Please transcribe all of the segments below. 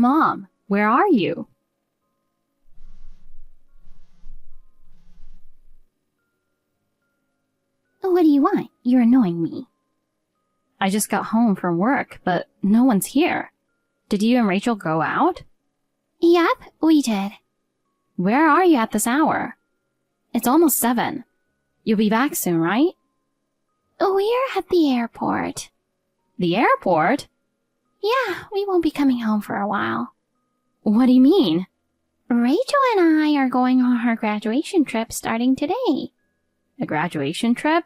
Mom, where are you? What do you want? You're annoying me. I just got home from work, but no one's here. Did you and Rachel go out? Yep, we did. Where are you at this hour? It's almost 7. You'll be back soon, right? We're at the airport. The airport? Yeah, we won't be coming home for a while. What do you mean? Rachel and I are going on our graduation trip starting today. A graduation trip?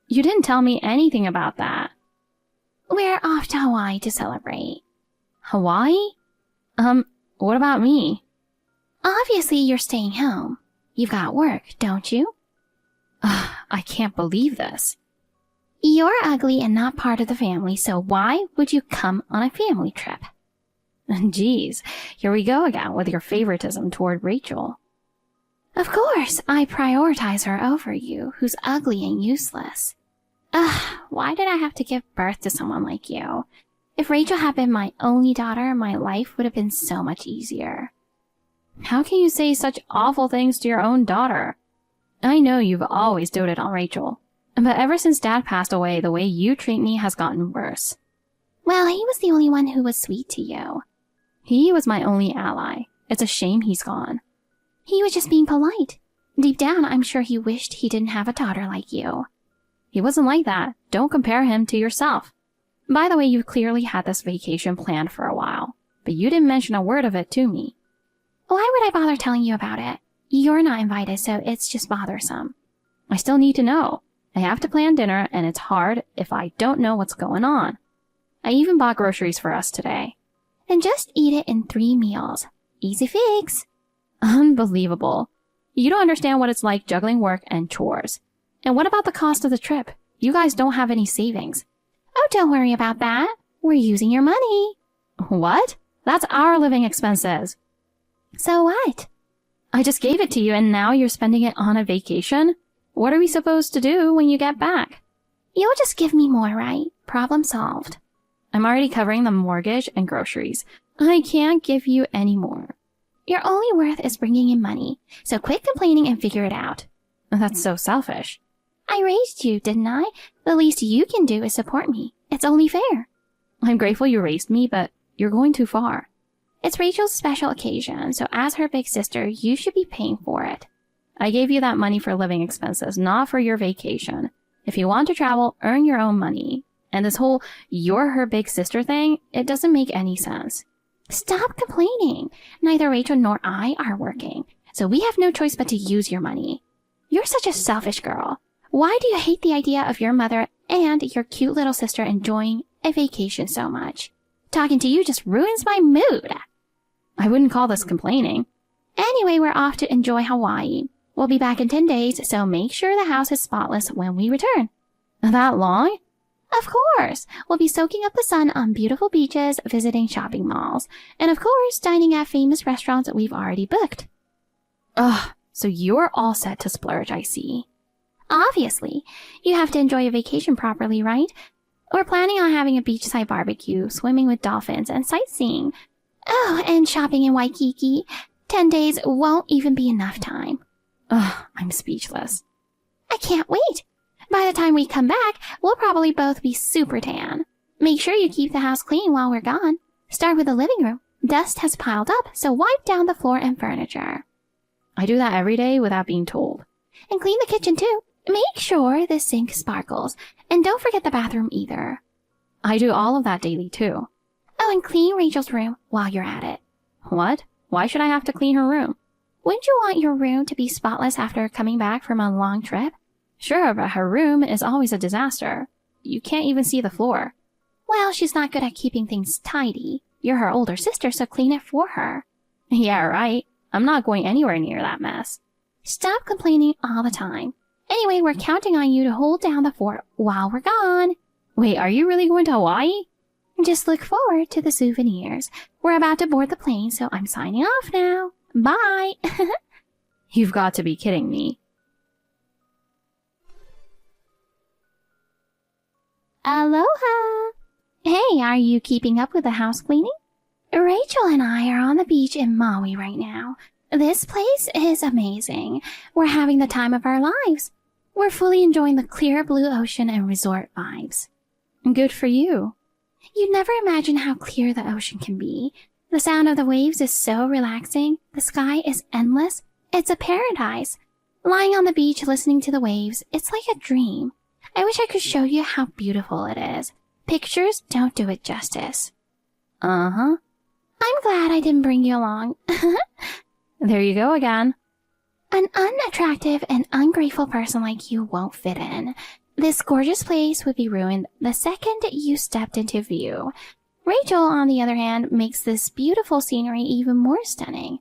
You didn't tell me anything about that. We're off to Hawaii to celebrate. Hawaii? What about me? Obviously, you're staying home. You've got work, don't you? I can't believe this. You're ugly and not part of the family, so why would you come on a family trip? Geez, here we go again with your favoritism toward Rachel. Of course, I prioritize her over you, who's ugly and useless. Why did I have to give birth to someone like you? If Rachel had been my only daughter, my life would have been so much easier. How can you say such awful things to your own daughter? I know you've always doted on Rachel, but ever since Dad passed away, the way you treat me has gotten worse. Well, he was the only one who was sweet to you. He was my only ally. It's a shame he's gone. He was just being polite. Deep down, I'm sure he wished he didn't have a daughter like you. He wasn't like that. Don't compare him to yourself. By the way, you clearly had this vacation planned for a while, but you didn't mention a word of it to me. Why would I bother telling you about it? You're not invited, so it's just bothersome. I still need to know. I have to plan dinner, and it's hard if I don't know what's going on. I even bought groceries for us today. Then just eat it in 3 meals. Easy fix. Unbelievable. You don't understand what it's like juggling work and chores. And what about the cost of the trip? You guys don't have any savings. Oh, don't worry about that. We're using your money. What? That's our living expenses. So what? I just gave it to you and now you're spending it on a vacation? What are we supposed to do when you get back? You'll just give me more, right? Problem solved. I'm already covering the mortgage and groceries. I can't give you any more. Your only worth is bringing in money, so quit complaining and figure it out. That's so selfish. I raised you, didn't I? The least you can do is support me. It's only fair. I'm grateful you raised me, but you're going too far. It's Rachel's special occasion, so as her big sister, you should be paying for it. I gave you that money for living expenses, not for your vacation. If you want to travel, earn your own money. And this whole you're her big sister thing, it doesn't make any sense. Stop complaining. Neither Rachel nor I are working, so we have no choice but to use your money. You're such a selfish girl. Why do you hate the idea of your mother and your cute little sister enjoying a vacation so much? Talking to you just ruins my mood. I wouldn't call this complaining. Anyway, we're off to enjoy Hawaii. We'll be back in 10 days, so make sure the house is spotless when we return. That long? Of course. We'll be soaking up the sun on beautiful beaches, visiting shopping malls, and of course, dining at famous restaurants that we've already booked. Ugh, so you're all set to splurge, I see. Obviously. You have to enjoy a vacation properly, right? We're planning on having a beachside barbecue, swimming with dolphins, and sightseeing. Oh, and shopping in Waikiki. 10 days won't even be enough time. Ugh, I'm speechless. I can't wait. By the time we come back, we'll probably both be super tan. Make sure you keep the house clean while we're gone. Start with the living room. Dust has piled up, so wipe down the floor and furniture. I do that every day without being told. And clean the kitchen too. Make sure the sink sparkles. And don't forget the bathroom either. I do all of that daily too. Oh, and clean Rachel's room while you're at it. What? Why should I have to clean her room? Wouldn't you want your room to be spotless after coming back from a long trip? Sure, but her room is always a disaster. You can't even see the floor. Well, she's not good at keeping things tidy. You're her older sister, so clean it for her. Yeah, right. I'm not going anywhere near that mess. Stop complaining all the time. Anyway, we're counting on you to hold down the fort while we're gone. Wait, are you really going to Hawaii? Just look forward to the souvenirs. We're about to board the plane, so I'm signing off now. Bye. You've got to be kidding me. Aloha! Hey, are you keeping up with the house cleaning? Rachel and I are on the beach in Maui right now. This place is amazing. We're having the time of our lives. We're fully enjoying the clear blue ocean and resort vibes. Good for you. You'd never imagine how clear the ocean can be. The sound of the waves is so relaxing. The sky is endless. It's a paradise. Lying on the beach listening to the waves, it's like a dream. I wish I could show you how beautiful it is. Pictures don't do it justice. Uh-huh. I'm glad I didn't bring you along. There you go again. An unattractive and ungrateful person like you won't fit in. This gorgeous place would be ruined the second you stepped into view. Rachel, on the other hand, makes this beautiful scenery even more stunning.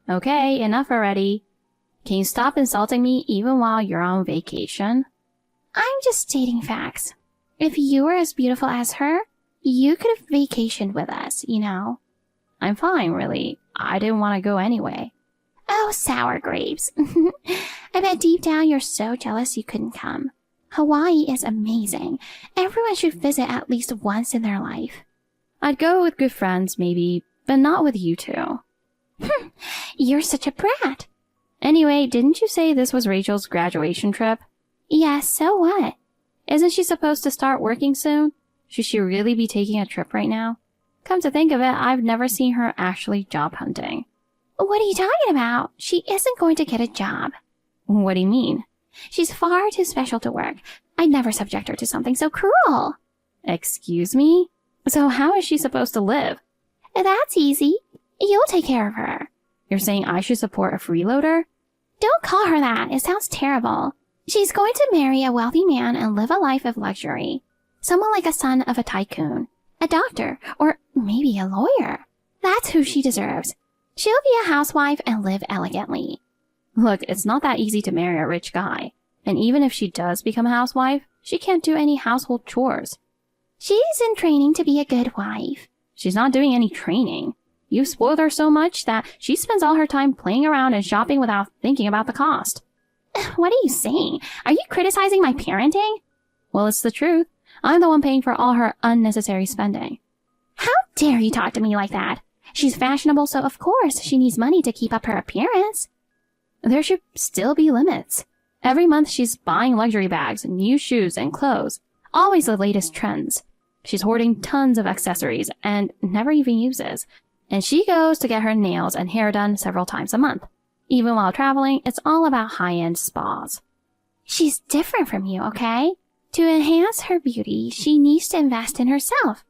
Okay, enough already. Can you stop insulting me even while you're on vacation? I'm just stating facts. If you were as beautiful as her, you could have vacationed with us, you know. I'm fine, really. I didn't want to go anyway. Oh, sour grapes. I bet deep down you're so jealous you couldn't come. Hawaii is amazing. Everyone should visit at least once in their life. I'd go with good friends, maybe, but not with you two. You're such a brat. Anyway, didn't you say this was Rachel's graduation trip? Yes, so what? Isn't she supposed to start working soon? Should she really be taking a trip right now? Come to think of it, I've never seen her actually job hunting. What are you talking about? She isn't going to get a job. What do you mean? She's far too special to work. I'd never subject her to something so cruel. Excuse me? So how is she supposed to live? That's easy. You'll take care of her. You're saying I should support a freeloader? Don't call her that. It sounds terrible. She's going to marry a wealthy man and live a life of luxury. Someone like a son of a tycoon, a doctor, or maybe a lawyer. That's who she deserves. She'll be a housewife and live elegantly. Look, it's not that easy to marry a rich guy. And even if she does become a housewife, she can't do any household chores. She's in training to be a good wife. She's not doing any training. You've spoiled her so much that she spends all her time playing around and shopping without thinking about the cost. What are you saying? Are you criticizing my parenting? Well, it's the truth. I'm the one paying for all her unnecessary spending. How dare you talk to me like that? She's fashionable, so of course she needs money to keep up her appearance. There should still be limits. Every month she's buying luxury bags, new shoes, and clothes. Always the latest trends. She's hoarding tons of accessories and never even uses. And she goes to get her nails and hair done several times a month. Even while traveling, it's all about high-end spas. She's different from you, okay? To enhance her beauty, she needs to invest in herself.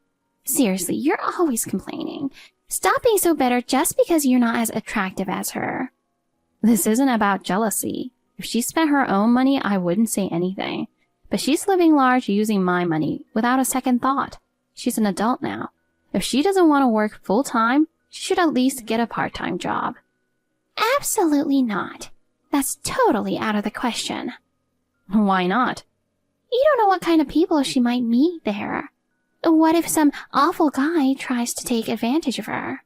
Seriously, you're always complaining. Stop being so bitter just because you're not as attractive as her. This isn't about jealousy. If she spent her own money, I wouldn't say anything. But she's living large using my money without a second thought. She's an adult now. If she doesn't want to work full-time, she should at least get a part-time job. Absolutely not. That's totally out of the question. Why not? You don't know what kind of people she might meet there. What if some awful guy tries to take advantage of her?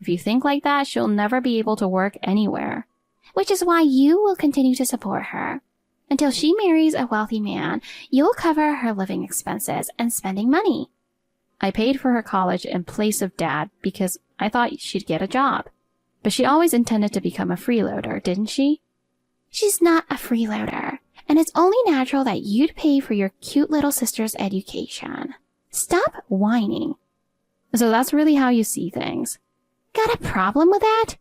If you think like that, she'll never be able to work anywhere. Which is why you will continue to support her. Until she marries a wealthy man, you'll cover her living expenses and spending money. I paid for her college in place of Dad because I thought she'd get a job. But she always intended to become a freeloader, didn't she? She's not a freeloader, and it's only natural that you'd pay for your cute little sister's education. Stop whining. So that's really how you see things. Got a problem with that?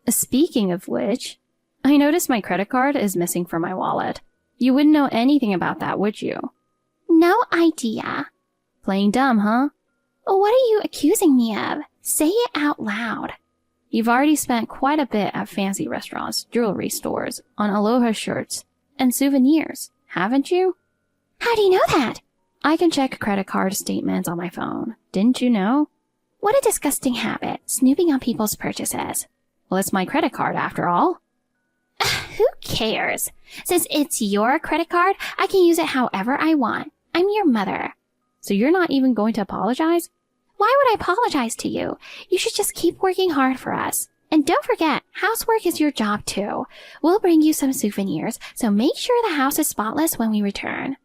Speaking of which, I noticed my credit card is missing from my wallet. You wouldn't know anything about that, would you? No idea. Playing dumb, huh? What are you accusing me of? Say it out loud. You've already spent quite a bit at fancy restaurants, jewelry stores, on Aloha shirts, and souvenirs, haven't you? How do you know that? I can check credit card statements on my phone. Didn't you know? What a disgusting habit, snooping on people's purchases. Well, it's my credit card after all. Who cares? Since it's your credit card, I can use it however I want. I'm your mother. So you're not even going to apologize? Why would I apologize to you? You should just keep working hard for us. And don't forget, housework is your job too. We'll bring you some souvenirs, so make sure the house is spotless when we return.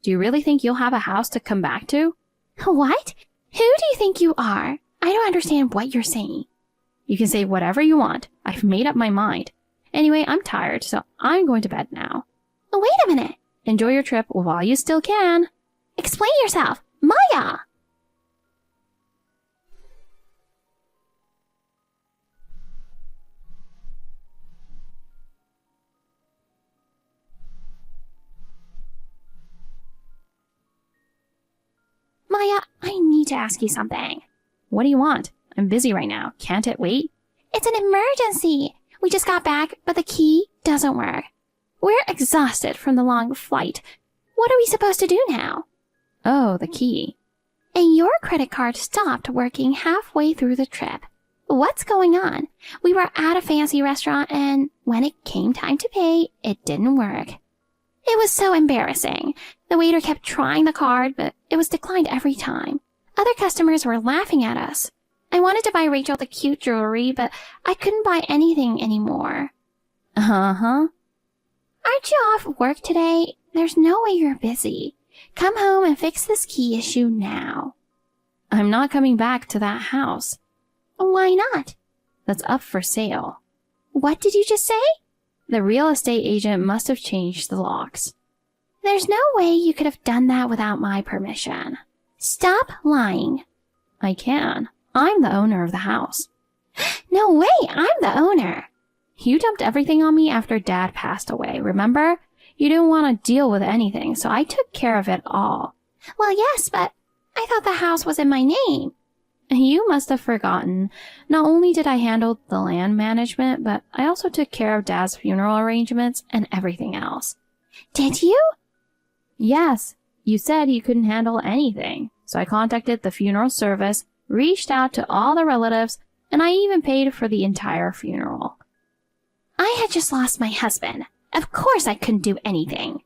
Do you really think you'll have a house to come back to? What? Who do you think you are? I don't understand what you're saying. You can say whatever you want. I've made up my mind. Anyway, I'm tired, so I'm going to bed now. Wait a minute. Enjoy your trip while you still can. Explain yourself. Maya! Maya, I need to ask you something. What do you want? I'm busy right now. Can't it wait? It's an emergency. We just got back, but the key doesn't work. We're exhausted from the long flight. What are we supposed to do now? Oh, the key. And your credit card stopped working halfway through the trip. What's going on? We were at a fancy restaurant, and when it came time to pay, it didn't work. It was so embarrassing. The waiter kept trying the card, but it was declined every time. Other customers were laughing at us. I wanted to buy Rachel the cute jewelry, but I couldn't buy anything anymore. Uh-huh. Aren't you off work today? There's no way you're busy. Come home and fix this key issue now. I'm not coming back to that house. Why not? That's up for sale. What did you just say? The real estate agent must have changed the locks. There's no way you could have done that without my permission. Stop lying. I can. I'm the owner of the house. No way, I'm the owner. You dumped everything on me after Dad passed away, remember? You didn't want to deal with anything, so I took care of it all. Well, yes, but I thought the house was in my name. You must have forgotten. Not only did I handle the land management, but I also took care of Dad's funeral arrangements and everything else. Did you? Yes. You said you couldn't handle anything. So I contacted the funeral service, reached out to all the relatives, and I even paid for the entire funeral. I had just lost my husband. Of course I couldn't do anything.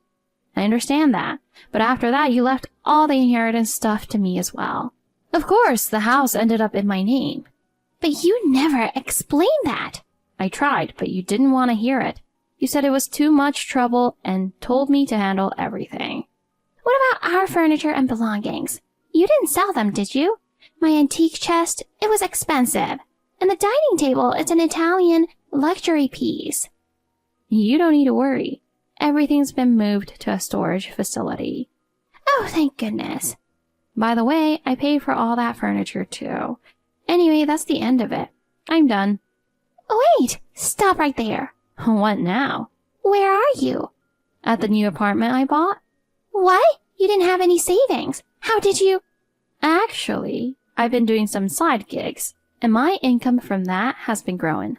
I understand that, but after that you left all the inheritance stuff to me as well. Of course, the house ended up in my name. But you never explained that. I tried, but you didn't want to hear it. You said it was too much trouble and told me to handle everything. What about our furniture and belongings? You didn't sell them, did you? My antique chest, it was expensive. And the dining table, it's an Italian luxury piece. You don't need to worry. Everything's been moved to a storage facility. Oh, thank goodness. By the way, I paid for all that furniture too. Anyway, that's the end of it. I'm done. Wait, stop right there. What now? Where are you? At the new apartment I bought? What? You didn't have any savings. How did you? Actually, I've been doing some side gigs, and my income from that has been growing.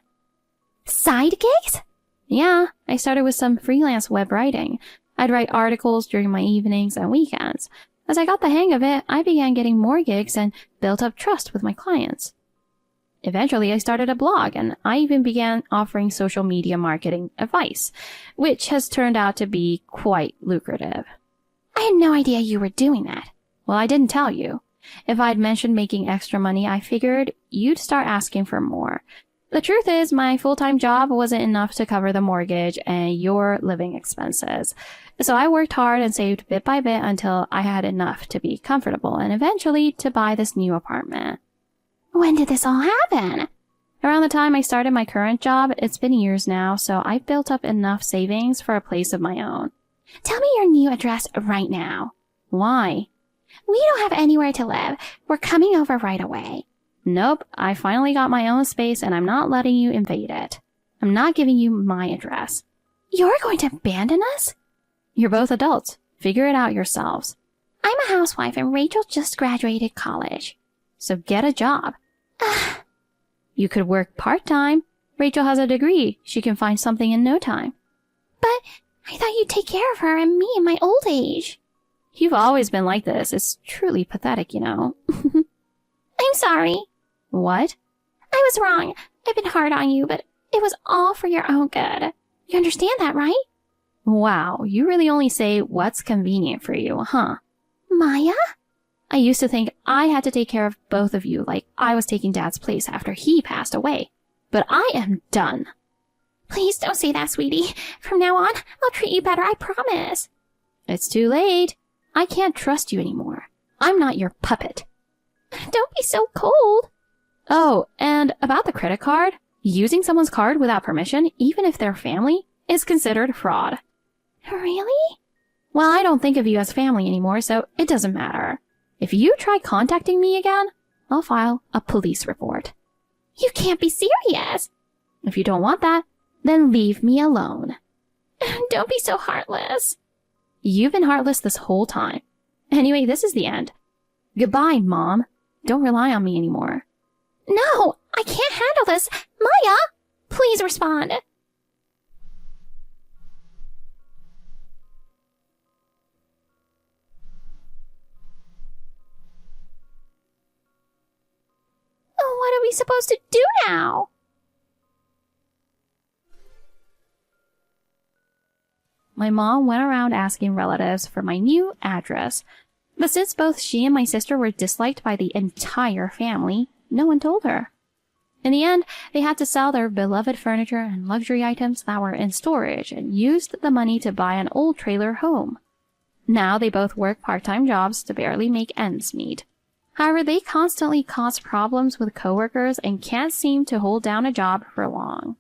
Side gigs? Yeah, I started with some freelance web writing. I'd write articles during my evenings and weekends. As I got the hang of it, I began getting more gigs and built up trust with my clients. Eventually, I started a blog, and I even began offering social media marketing advice, which has turned out to be quite lucrative. I had no idea you were doing that. Well, I didn't tell you. If I'd mentioned making extra money, I figured you'd start asking for more. The truth is, my full-time job wasn't enough to cover the mortgage and your living expenses. So I worked hard and saved bit by bit until I had enough to be comfortable and eventually to buy this new apartment. When did this all happen? Around the time I started my current job, it's been years now, so I've built up enough savings for a place of my own. Tell me your new address right now. Why? We don't have anywhere to live. We're coming over right away. Nope, I finally got my own space and I'm not letting you invade it. I'm not giving you my address. You're going to abandon us? You're both adults. Figure it out yourselves. I'm a housewife and Rachel just graduated college. So get a job. You could work part-time. Rachel has a degree. She can find something in no time. But I thought you'd take care of her and me in my old age. You've always been like this. It's truly pathetic, you know. I'm sorry. What? I was wrong. I've been hard on you, but it was all for your own good. You understand that, right? Wow, you really only say what's convenient for you, huh? Maya? I used to think I had to take care of both of you like I was taking Dad's place after he passed away. But I am done. Please don't say that, sweetie. From now on, I'll treat you better, I promise. It's too late. I can't trust you anymore. I'm not your puppet. Don't be so cold. Oh, and about the credit card, using someone's card without permission, even if they're family, is considered fraud. Really? Well, I don't think of you as family anymore, so it doesn't matter. If you try contacting me again, I'll file a police report. You can't be serious. If you don't want that, then leave me alone. Don't be so heartless. You've been heartless this whole time. Anyway, this is the end. Goodbye, Mom. Don't rely on me anymore. No, I can't handle this. Maya, please respond. What are we supposed to do now? My mom went around asking relatives for my new address, but since both she and my sister were disliked by the entire family, no one told her. In the end, they had to sell their beloved furniture and luxury items that were in storage and used the money to buy an old trailer home. Now they both work part-time jobs to barely make ends meet. However, they constantly cause problems with coworkers and can't seem to hold down a job for long.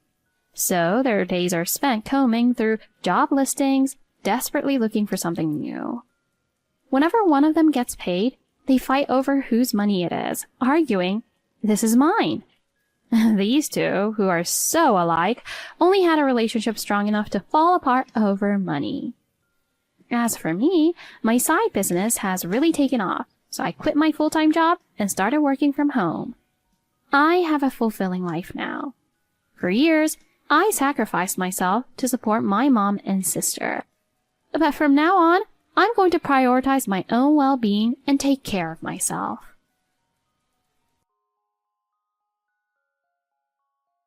So their days are spent combing through job listings, desperately looking for something new. Whenever one of them gets paid, they fight over whose money it is, arguing, "This is mine." These two, who are so alike, only had a relationship strong enough to fall apart over money. As for me, my side business has really taken off, so I quit my full-time job and started working from home. I have a fulfilling life now. For years, I sacrificed myself to support my mom and sister. But from now on, I'm going to prioritize my own well-being and take care of myself.